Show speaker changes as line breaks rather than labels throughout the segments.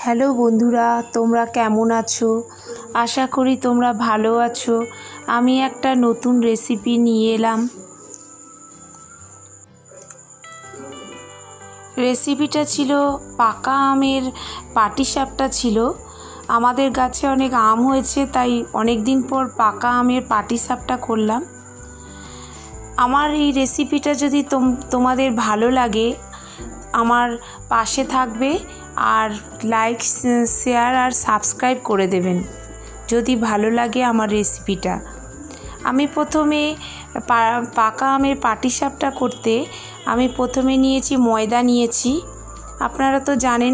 Hello বন্ধুরা, তোমরা কেমন আছো? আশা করি তোমরা ভালো আছো। আমি একটা নতুন রেসিপি নিয়ে এলাম। রেসিপিটা ছিল পাকা আমের পাটিসাপটা ছিল। আমাদের গাছে অনেক আম হয়েছে, তাই অনেক দিন পর পাকা আমের পাটিসাপটা করলাম। আমার এই রেসিপিটা যদি তোমাদের ভালো লাগে, আমার পাশে থাকবে আর লাইক, শেয়ার আর সাবস্ক্রাইব করে দেবেন যদি ভালো লাগে আমার রেসিপিটা। আমি প্রথমে পাকা আমের পাটিসাপটা করতে আমি প্রথমে নিয়েছি ময়দা নিয়েছি। আপনারা তো জানেন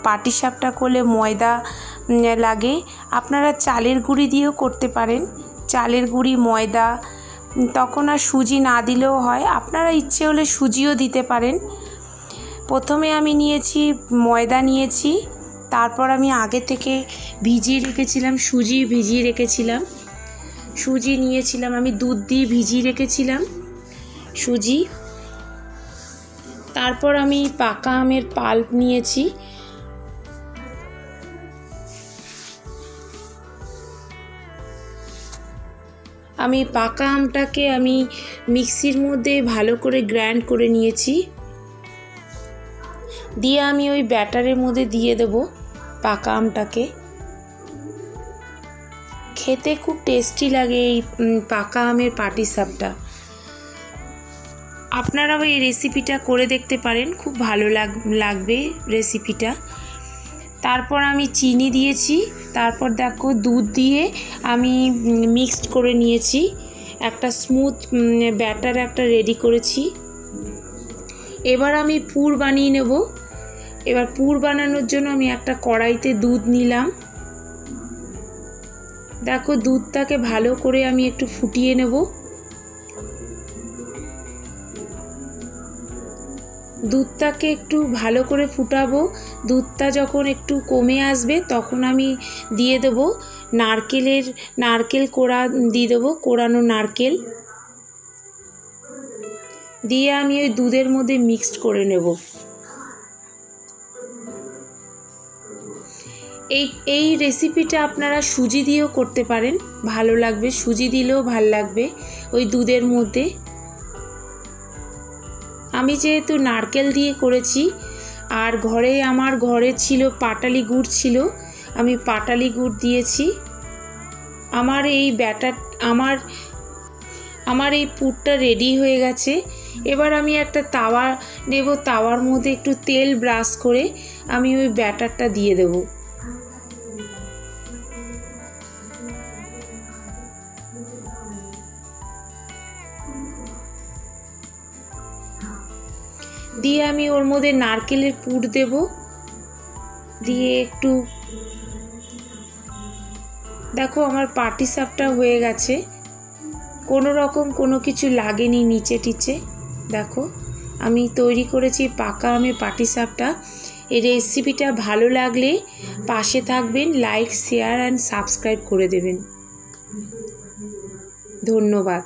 পাটিসাপটা করলে ময়দা লাগে। আপনারা চালের গুঁড়ি দিয়েও করতে পারেন, চালের গুঁড়ি, ময়দা, তখন আর সুজি না দিলেও হয়। আপনারা ইচ্ছে হলে সুজিও দিতে পারেন। প্রথমে আমি নিয়েছি ময়দা নিয়েছি, তারপর আমি আগে থেকে ভিজিয়ে রেখেছিলাম সুজি সুজি নিয়েছিলাম, আমি দুধ দিয়ে ভিজিয়ে রেখেছিলাম সুজি। তারপর আমি পাকা আমের পাল্প নিয়েছি। আমি পাকা আমটাকে আমি মিক্সির মধ্যে ভালো করে গ্রাইন্ড করে নিয়েছি। দিয়ে আমি ওই ব্যাটারের মধ্যে দিয়ে দেব পাকা আমটাকে। খেতে খুব টেস্টি লাগে এই পাকা আমের পাটিসাপটা। আপনারাও এই রেসিপিটা করে দেখতে পারেন, খুব ভালো লাগবে রেসিপিটা। তারপর আমি চিনি দিয়েছি, তারপর দেখো দুধ দিয়ে আমি মিক্সড করে নিয়েছি, একটা স্মুথ ব্যাটার একটা রেডি করেছি। এবার আমি পুর বানিয়ে নেব। এবার পুর বানানোর জন্য আমি একটা কড়াইতে দুধ নিলাম। দেখো দুধটাকে ভালো করে আমি একটু ফুটিয়ে নেব। দুধটাকে একটু ভালো করে ফুটাবো। দুধটা যখন একটু কমে আসবে তখন আমি দিয়ে দেব নারকেল কোড়া দিয়ে দেবো, কোড়ানো নারকেল দিয়ে আমি ওই দুধের মধ্যে মিক্সড করে নেব। এই রেসিপিটা আপনারা সুজি দিয়েও করতে পারেন, ভালো লাগবে। সুজি দিলেও ভালো লাগবে ওই দুধের মধ্যে। আমি যেহেতু নারকেল দিয়ে করেছি আর আমার ঘরে ছিল পাটালি গুড় ছিল, আমি পাটালি গুড় দিয়েছি। আমার এই পুরটা রেডি হয়ে গেছে। এবার আমি একটা তাওয়া নেব, তাওয়ার মধ্যে একটু তেল ব্রাশ করে আমি ওই ব্যাটারটা দিয়ে দেব। দিয়ে আমি ওর মধ্যে নারকেলের পুর দেব, দিয়ে একটু দেখো আমার পাটিসাপটা হয়ে গেছে, কোনো রকম কোনো কিছু লাগেনি নিচে টিচে। দেখো আমি তৈরি করেছি পাকা আমের পাটিসাপটা। এই রেসিপিটা ভালো লাগলে পাশে থাকবেন, লাইক, শেয়ার অ্যান্ড সাবস্ক্রাইব করে দেবেন। ধন্যবাদ।